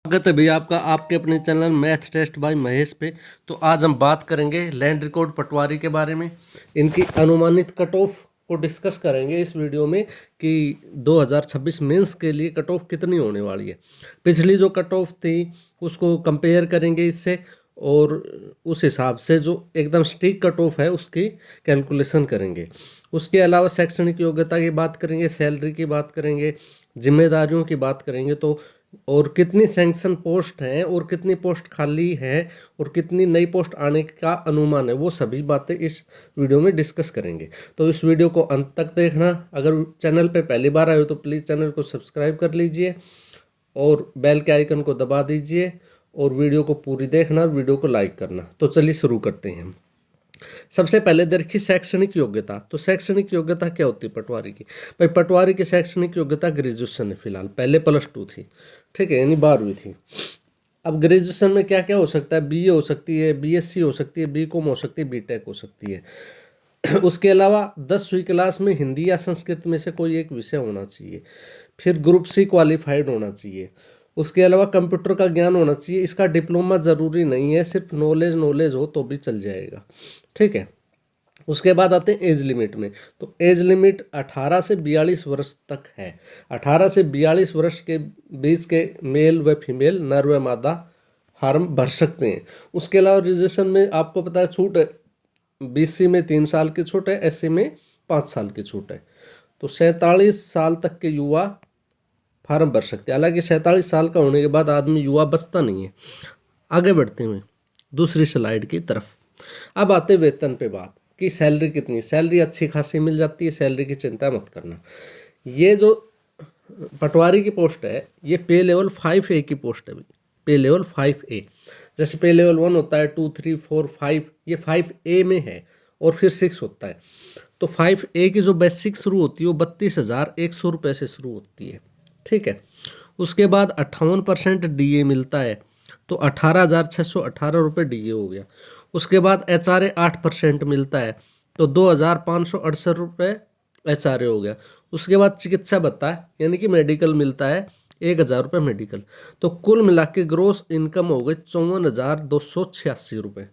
स्वागत है भैया आपका आपके अपने channel math test by Mahesh पे। तो आज हम बात करेंगे लैंड रिकॉर्ड पटवारी के बारे में। इनकी अनुमानित कट ऑफ को डिस्कस करेंगे इस वीडियो में कि 2026 मेंस के लिए कट ऑफ कितनी होने वाली है। पिछली जो कट ऑफ थी उसको कंपेयर करेंगे इससे, और उस हिसाब से जो एकदम स्टिक कट ऑफ है उसकी कैलकुलेशन करेंगे। उसके अलावा शैक्षणिक योग्यता की बात करेंगे, सैलरी की बात करेंगे, जिम्मेदारियों की बात करेंगे, तो और कितनी सैंक्शन पोस्ट हैं और कितनी पोस्ट खाली है और कितनी नई पोस्ट आने का अनुमान है, वो सभी बातें इस वीडियो में डिस्कस करेंगे। तो इस वीडियो को अंत तक देखना। अगर चैनल पे पहली बार आए हो तो प्लीज़ चैनल को सब्सक्राइब कर लीजिए और बेल के आइकन को दबा दीजिए और वीडियो को पूरी देखना और वीडियो को लाइक करना। तो चलिए शुरू करते हैं। सबसे पहले देखिए शैक्षणिक योग्यता। तो शैक्षणिक योग्यता क्या होती है पटवारी की? भाई पटवारी की शैक्षणिक योग्यता ग्रेजुएशन है फिलहाल, पहले +2 थी, ठीक है, यानी 12वीं थी। अब ग्रेजुएशन में क्या क्या हो सकता है? बीए हो सकती है, बीएससी हो सकती है, बीकॉम हो सकती है, बीटेक हो सकती है। उसके अलावा 10वीं क्लास में हिंदी या संस्कृत में से कोई एक विषय होना चाहिए। फिर ग्रुप सी क्वालिफाइड होना चाहिए। उसके अलावा कंप्यूटर का ज्ञान होना चाहिए। इसका डिप्लोमा ज़रूरी नहीं है, सिर्फ नॉलेज हो तो भी चल जाएगा, ठीक है। उसके बाद आते हैं एज लिमिट में। तो एज लिमिट 18 से 42 वर्ष तक है। 18 से 42 वर्ष के बीच के मेल व फीमेल, नर व मादा फार्म भर सकते हैं। उसके अलावा रिजर्वेशन में आपको पता है छूट है, बीसी में 3 साल की छूट है, एससी में 5 साल की छूट है। तो 47 साल तक के युवा फार्म भर सकते हैं। हालांकि 47 साल का होने के बाद आदमी युवा बचता नहीं है। आगे बढ़ते हुए दूसरी स्लाइड की तरफ अब आते वेतन पे बात कि सैलरी कितनी। सैलरी अच्छी खासी मिल जाती है, सैलरी की चिंता मत करना। ये जो पटवारी की पोस्ट है ये पे लेवल 5A की पोस्ट है। पे लेवल 5A, जैसे पे लेवल 1 होता है, 2, 3, 4, 5, ये 5A में है और फिर 6 होता है। तो 5A की जो बेसिक शुरू होती है वो 32,100 रुपये से शुरू होती है, ठीक है। उसके बाद 58% DA मिलता है, तो 18,618 रुपये DA हो गया। उसके बाद HRA 8% मिलता है, तो 2,568 रुपये HRA हो गया। उसके बाद चिकित्सा भत्ता यानी कि मेडिकल मिलता है, 1,000 रुपये मेडिकल। तो कुल मिला के ग्रोस इनकम हो गई 54,286 रुपये।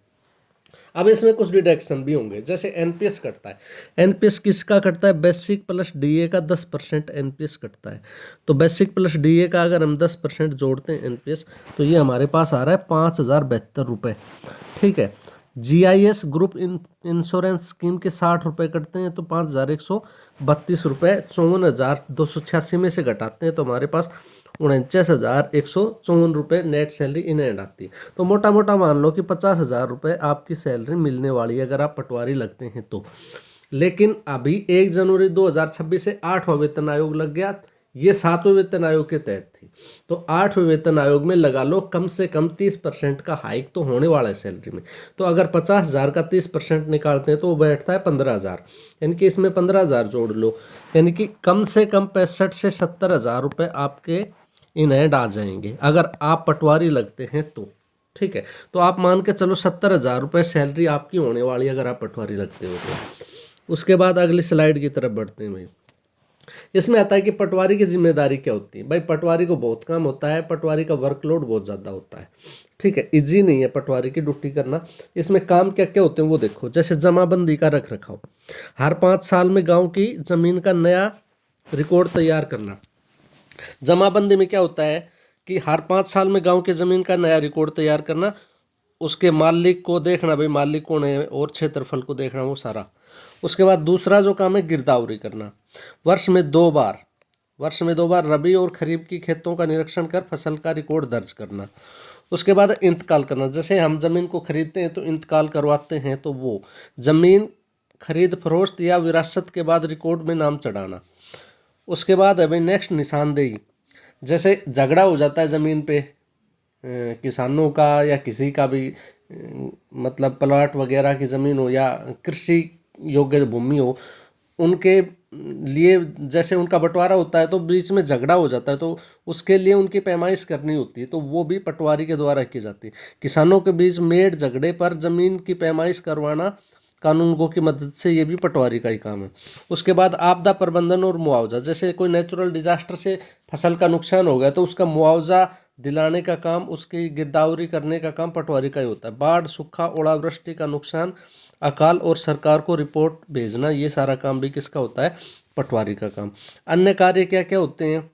अब इसमें कुछ डिडक्शन भी होंगे, जैसे एनपीएस कटता है। एनपीएस किसका कटता है? बेसिक प्लस डीए का 10% एनपीएस कटता है। तो बेसिक प्लस डीए का अगर हम 10% जोड़ते हैं एनपीएस, तो ये हमारे पास आ रहा है 5,072 रुपये, ठीक है। जीआईएस ग्रुप इंश्योरेंस स्कीम के 60 रुपये कटते हैं, तो 5,132 रुपये 54,286 में से घटाते हैं, तो हमारे पास 49,154 रुपये नेट सैलरी इन हैंड आती है। तो मोटा मोटा मान लो कि 50,000 रुपये आपकी सैलरी मिलने वाली है अगर आप पटवारी लगते हैं तो। लेकिन अभी 1 जनवरी 2026 से 8वां वेतन आयोग लग गया। ये 7वें वेतन आयोग के तहत थी। तो 8वें वेतन आयोग में लगा लो कम से कम 30% का हाइक तो होने वाला है सैलरी में। तो अगर 50,000 का 30% निकालते हैं तो वो बैठता है 15,000, यानी कि इसमें 15,000 जोड़ लो, यानी कि कम से कम 65 से 70,000 रुपये आपके इन हैंड आ जाएंगे अगर आप पटवारी लगते हैं तो, ठीक है। तो आप मान के चलो 70,000 रुपये सैलरी आपकी होने वाली है अगर आप पटवारी लगते हो तो। उसके बाद अगली स्लाइड की तरफ बढ़ते हैं भाई। इसमें आता है कि पटवारी की जिम्मेदारी क्या होती है। भाई पटवारी को बहुत काम होता है, पटवारी का वर्कलोड बहुत ज़्यादा होता है, ठीक है। इजी नहीं है पटवारी की ड्यूटी करना। इसमें काम क्या क्या होते हैं वो देखो। जैसे जमाबंदी का रख रखाव, हर 5 साल में गाँव की ज़मीन का नया रिकॉर्ड तैयार करना। जमाबंदी में क्या होता है कि हर 5 साल में गांव की ज़मीन का नया रिकॉर्ड तैयार करना, उसके मालिक को देखना, भाई मालिक कौन है, और क्षेत्रफल को देखना, वो सारा। उसके बाद दूसरा जो काम है गिरदावरी करना। वर्ष में दो बार रबी और खरीफ की खेतों का निरीक्षण कर फसल का रिकॉर्ड दर्ज करना। उसके बाद इंतकाल करना, जैसे हम ज़मीन को खरीदते हैं तो इंतकाल करवाते हैं, तो वो ज़मीन खरीद फरोख्त या विरासत के बाद रिकॉर्ड में नाम चढ़ाना। उसके बाद है भाई नेक्स्ट निशानदेही। जैसे झगड़ा हो जाता है ज़मीन पे, किसानों का या किसी का भी, मतलब प्लाट वगैरह की ज़मीन हो या कृषि योग्य भूमि हो, उनके लिए जैसे उनका बंटवारा होता है तो बीच में झगड़ा हो जाता है, तो उसके लिए उनकी पैमाइश करनी होती है, तो वो भी पटवारी के द्वारा की जाती है। किसानों के बीच मेड़ झगड़े पर ज़मीन की पैमाइश करवाना कानूनगो की मदद से, ये भी पटवारी का ही काम है। उसके बाद आपदा प्रबंधन और मुआवजा, जैसे कोई नेचुरल डिजास्टर से फसल का नुकसान हो गया तो उसका मुआवजा दिलाने का काम, उसकी गिरदावरी करने का काम पटवारी का ही होता है। बाढ़, सूखा, ओलावृष्टि का नुकसान, अकाल और सरकार को रिपोर्ट भेजना, ये सारा काम भी किसका होता है? पटवारी का काम। अन्य कार्य क्या क्या होते हैं?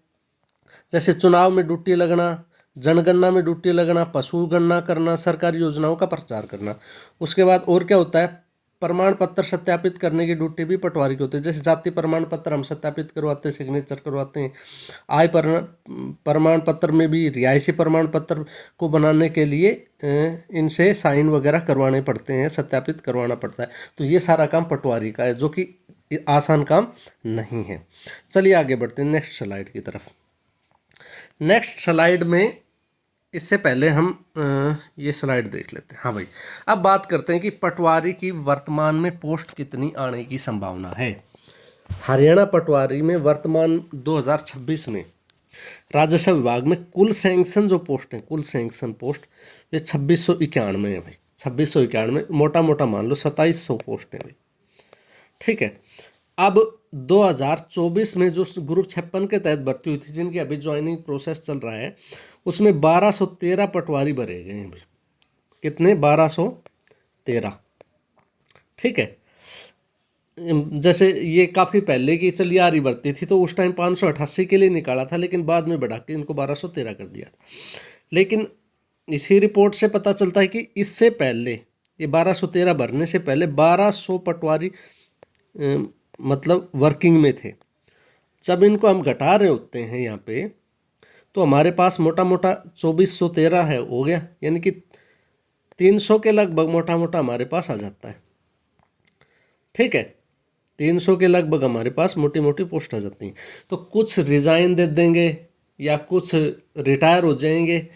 जैसे चुनाव में ड्यूटी लगना, जनगणना में ड्यूटी लगना, पशु गणना करना, सरकारी योजनाओं का प्रचार करना। उसके बाद और क्या होता है? प्रमाण पत्र सत्यापित करने की ड्यूटी भी पटवारी की होती है। जैसे जाति प्रमाण पत्र हम सत्यापित करवाते हैं, सिग्नेचर करवाते हैं। आय प्रमाण पत्र में भी रिहायशी प्रमाण पत्र को बनाने के लिए इनसे साइन वगैरह करवाने पड़ते हैं, सत्यापित करवाना पड़ता है। तो ये सारा काम पटवारी का है, जो कि आसान काम नहीं है। चलिए आगे बढ़ते हैं नेक्स्ट स्लाइड की तरफ। नेक्स्ट स्लाइड में, इससे पहले हम ये स्लाइड देख लेते हैं। हाँ भाई, अब बात करते हैं कि पटवारी की वर्तमान में पोस्ट कितनी आने की संभावना है। हरियाणा पटवारी में वर्तमान 2026 में राजस्व विभाग में कुल सैंक्शन जो पोस्ट है, कुल सैंक्शन पोस्ट ये 2691 है भाई। 2691, मोटा मोटा मान लो 2700 पोस्ट है भाई। ठीक है। अब 2024 में जो ग्रुप 56 के तहत भर्ती हुई थी, जिनकी अभी ज्वाइनिंग प्रोसेस चल रहा है, उसमें 1213 पटवारी भरे गए हैं भाई। कितने? 1213। ठीक है। जैसे ये काफ़ी पहले की चली आ रही भर्ती थी, तो उस टाइम 588 के लिए निकाला था, लेकिन बाद में बढ़ा के इनको 1213 कर दिया था। लेकिन इसी रिपोर्ट से पता चलता है कि इससे पहले, ये 1213 भरने से पहले 1200 पटवारी मतलब वर्किंग में थे। जब इनको हम घटा रहे होते हैं यहाँ पे, तो हमारे पास मोटा मोटा 2413 है, हो गया, यानी कि 300 के लगभग मोटा मोटा हमारे पास आ जाता है। ठीक है, 300 के लगभग हमारे पास मोटी मोटी पोस्ट आ जाती हैं। तो कुछ रिजाइन दे देंगे, या कुछ रिटायर हो जाएंगे,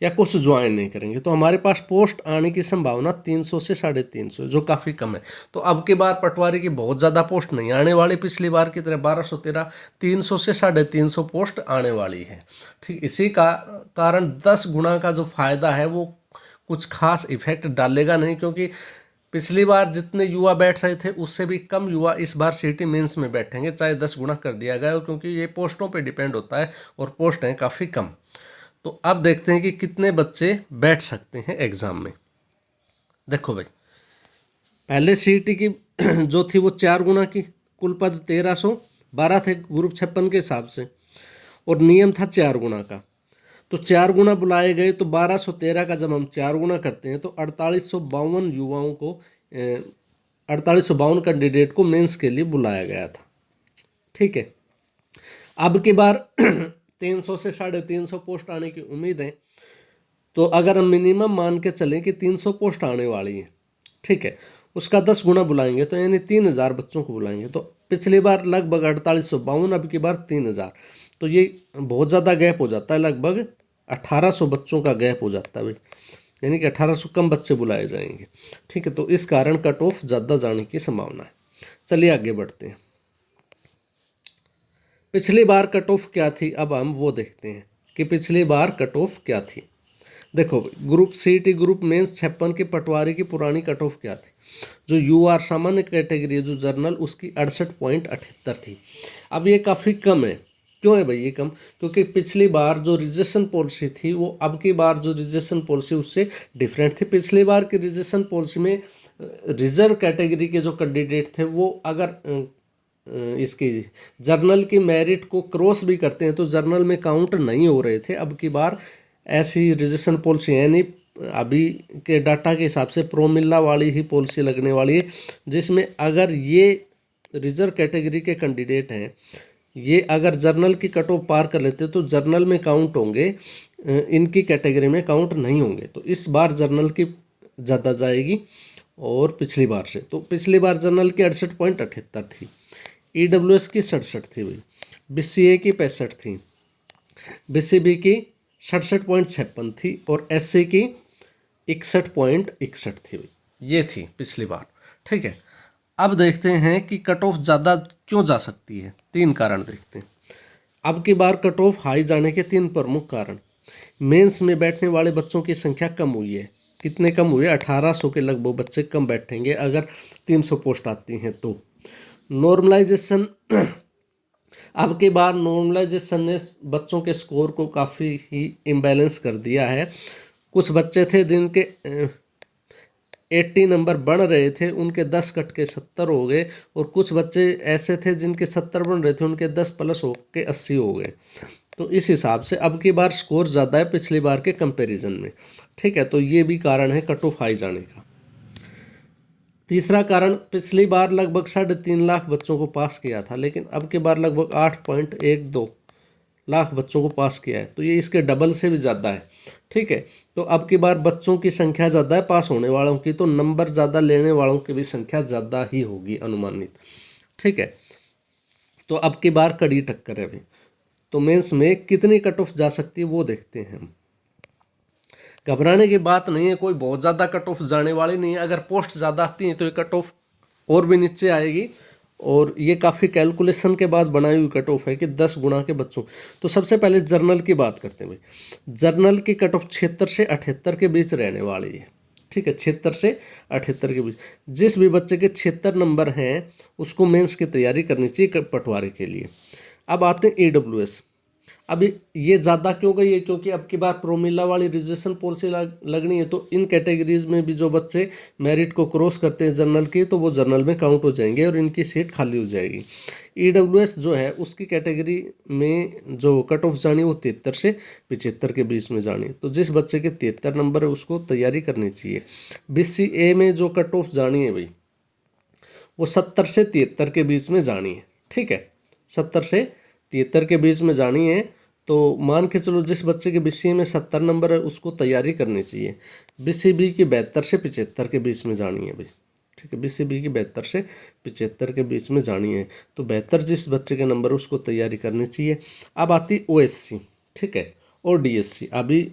या कुछ ज्वाइन नहीं करेंगे, तो हमारे पास पोस्ट आने की संभावना 300 से 350, जो काफ़ी कम है। तो अब की बार पटवारी की बहुत ज़्यादा पोस्ट नहीं आने वाली, पिछली बार की तरह 1213, 300 से 350 पोस्ट आने वाली है। ठीक, इसी का कारण 10 गुना का जो फायदा है वो कुछ खास इफेक्ट डालेगा नहीं, क्योंकि पिछली बार जितने युवा बैठ रहे थे उससे भी कम युवा इस बार सीटी मेंस में बैठेंगे, चाहे 10 गुना कर दिया गया हो, क्योंकि ये पोस्टों पे डिपेंड होता है और पोस्ट हैं काफ़ी कम। तो अब देखते हैं कि कितने बच्चे बैठ सकते हैं एग्ज़ाम में। देखो भाई, पहले सीईटी की जो थी वो 4 गुना की, कुल पद 1312 थे ग्रुप 56 के हिसाब से, और नियम था 4 गुना का। तो 4 गुना बुलाए गए, तो 1213 का जब हम 4 गुना करते हैं तो 4852 युवाओं को 4852 कैंडिडेट को मेंस के लिए बुलाया गया था। ठीक है। अब की बार 300 से 350 पोस्ट आने की उम्मीद है। तो अगर हम मिनिमम मान के चलें कि 300 पोस्ट आने वाली है, ठीक है, उसका 10 गुना बुलाएंगे, तो यानी 3000 बच्चों को बुलाएंगे। तो पिछली बार लगभग 4852, अब की बार 3000, तो ये बहुत ज़्यादा गैप हो जाता है, लगभग 1800 बच्चों का गैप हो जाता है भाई, यानी कि 1800 कम बच्चे बुलाए जाएंगे। ठीक है, तो इस कारण कट ऑफ ज़्यादा जाने की संभावना है। चलिए आगे बढ़ते हैं। पिछली बार कट ऑफ क्या थी, अब हम वो देखते हैं कि पिछली बार कट ऑफ क्या थी। देखो, ग्रुप सीईटी ग्रुप मेंस 56 की पटवारी की पुरानी कट ऑफ क्या थी? जो यूआर सामान्य कैटेगरी है, जो जर्नल, उसकी 68.78 थी। अब ये काफ़ी कम है। क्यों है भाई ये कम? क्योंकि पिछली बार जो रिजर्वेशन पॉलिसी थी, वो अब की बार जो रिजर्वेशन पॉलिसी उससे डिफरेंट थी। पिछली बार की रिजर्वेशन पॉलिसी में रिजर्व कैटेगरी के जो कैंडिडेट थे, वो अगर इसकी जर्नल की मेरिट को क्रॉस भी करते हैं तो जर्नल में काउंट नहीं हो रहे थे। अब की बार ऐसी रिजर्वेशन पॉलिसी है नहीं, अभी के डाटा के हिसाब से प्रोमिला वाली ही पॉलिसी लगने वाली है, जिसमें अगर ये रिजर्व कैटेगरी के कैंडिडेट हैं, ये अगर जर्नल की कट ऑफ पार कर लेते तो जर्नल में काउंट होंगे, इनकी कैटेगरी में काउंट नहीं होंगे। तो इस बार जर्नल की ज़्यादा जाएगी और पिछली बार से। तो पिछली बार जर्नल की 68.78 थी, ईडब्ल्यूएस की 67 थी भाई, बीसीए की 65 थी, बीसीबी की 67.56 थी, और एससी की 61.61 थी भाई। ये थी पिछली बार। ठीक है, अब देखते हैं कि कट ऑफ ज़्यादा क्यों जा सकती है। 3 कारण देखते हैं। अब की बार कट ऑफ हाई जाने के 3 प्रमुख कारण। मेंस में बैठने वाले बच्चों की संख्या कम हुई है। कितने कम हुए? 1800 के लगभग बच्चे कम बैठेंगे अगर 300 पोस्ट आती हैं तो। नॉर्मलाइजेशन अब की बार नॉर्मलाइजेशन ने बच्चों के स्कोर को काफ़ी ही इम्बैलेंस कर दिया है। कुछ बच्चे थे जिनके 80 नंबर बन रहे थे, उनके 10 कट के 70 हो गए, और कुछ बच्चे ऐसे थे जिनके 70 बन रहे थे, उनके 10 प्लस हो के 80 हो गए। तो इस हिसाब से अब की बार स्कोर ज़्यादा है पिछली बार के कंपैरिजन में। ठीक है, तो ये भी कारण है कट ऑफ हाई जाने का। तीसरा कारण, पिछली बार लगभग 3.5 लाख बच्चों को पास किया था, लेकिन अब की बार लगभग 8.12 लाख बच्चों को पास किया है, तो ये इसके डबल से भी ज़्यादा है। ठीक है, तो अब की बार बच्चों की संख्या ज़्यादा है पास होने वालों की, तो नंबर ज़्यादा लेने वालों की भी संख्या ज़्यादा ही होगी अनुमानित। ठीक है, तो अब की बार कड़ी टक्कर है अभी। तो मेंस में कितनी कट ऑफ जा सकती है वो देखते हैं हम। घबराने की बात नहीं है, कोई बहुत ज़्यादा कट ऑफ जाने वाली नहीं है। अगर पोस्ट ज़्यादा आती हैं तो ये कट ऑफ और भी नीचे आएगी, और ये काफ़ी कैलकुलेशन के बाद बनाई हुई कट ऑफ है कि 10 गुना के बच्चों। तो सबसे पहले जर्नल की बात करते हैं भाई। जर्नल की कट ऑफ 76 से 78 के बीच रहने वाली है। ठीक है, 76 से 78 के बीच। जिस भी बच्चे के 76 नंबर हैं उसको मेंस की तैयारी करनी चाहिए पटवारी के लिए। अब आते हैं AWS। अभी ये ज़्यादा क्यों गई है, क्योंकि अब की बार प्रोमिला वाली रिजर्वेशन पॉलिसी लगनी है, तो इन कैटेगरीज में भी जो बच्चे मेरिट को क्रॉस करते हैं जर्नल की, तो वो जर्नल में काउंट हो जाएंगे और इनकी सीट खाली हो जाएगी। EWS जो है उसकी कैटेगरी में जो कट ऑफ जानी वो 73 से 75 के बीच में जानी है। तो जिस बच्चे के 73 नंबर है उसको तैयारी करनी चाहिए। BCA में जो कट ऑफ जानी है भाई वो 70 से 73 के बीच में जानी है। ठीक है, 70 से 73 के बीच में जानी है। तो मान के चलो जिस बच्चे के BCA में 70 नंबर है उसको तैयारी करनी चाहिए। BCB की 72 से 75 के बीच में जानी है भाई। ठीक है, BCB की 72 से 75 के बीच में जानी है। तो 72 जिस बच्चे के नंबर है उसको तैयारी करनी चाहिए। अब आती OSC। ठीक है, और DSC। अभी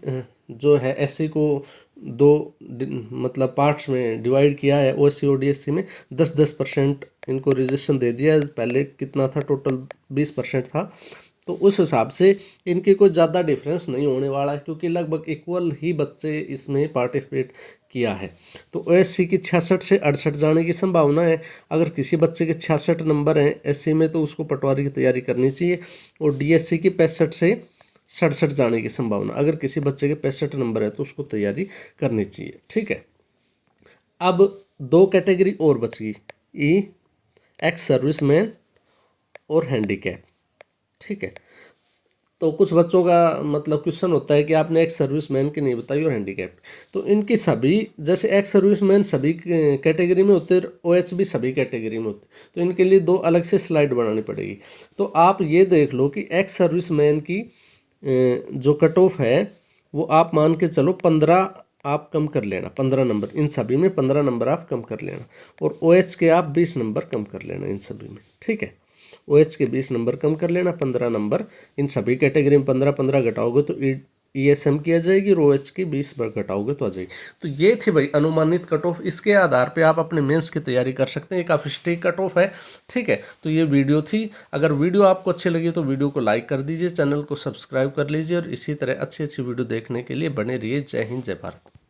जो है SC को दो मतलब पार्ट्स में डिवाइड किया है। OSC और DSC में 10-10% इनको रिजर्वेशन दे दिया है। पहले कितना था, टोटल 20% था। तो उस हिसाब से इनकी कोई ज़्यादा डिफरेंस नहीं होने वाला है, क्योंकि लगभग इक्वल ही बच्चे इसमें पार्टिसिपेट किया है। तो OSC की 66 से 68 जाने की संभावना है। अगर किसी बच्चे के 66 नंबर हैं SC में तो उसको पटवारी की तैयारी करनी चाहिए। और DSC की 65 से 67 जाने की संभावना, अगर किसी बच्चे के 65 नंबर है तो उसको तैयारी करनी चाहिए। ठीक है, अब 2 कैटेगरी और बच गई, एक्स सर्विसमैन और हैंडीकैप। ठीक है, तो कुछ बच्चों का मतलब क्वेश्चन होता है कि आपने एक्स सर्विसमैन की नहीं बताई और हैंडीकैप। तो इनकी सभी, जैसे एक्स सर्विसमैन सभी कैटेगरी में होते हैं, OH भी सभी कैटेगरी में होते हैं, तो इनके लिए 2 अलग से स्लाइड बनानी पड़ेगी। तो आप ये देख लो कि एक्स सर्विसमैन की जो कट ऑफ है वो आप मान के चलो 15 आप कम कर लेना, 15 नंबर, इन सभी में 15 नंबर आप कम कर लेना, और OH के आप 20 नंबर कम कर लेना इन सभी में। ठीक है, OH के 20 नंबर कम कर लेना, 15 नंबर इन सभी कैटेगरी में 15-15 घटाओगे तो ESM की आ जाएगी, और OH की 20 घटाओगे तो आ जाएगी। तो ये थी भाई अनुमानित कट ऑफ। इसके आधार पे आप अपने मेंस की तैयारी कर सकते हैं। ये काफ़ी स्ट्रिक्ट कट ऑफ है। ठीक है, तो ये वीडियो थी। अगर वीडियो आपको अच्छी लगी तो वीडियो को लाइक कर दीजिए, चैनल को सब्सक्राइब कर लीजिए, और इसी तरह अच्छी अच्छी वीडियो देखने के लिए बने रहिए। जय हिंद, जय भारत।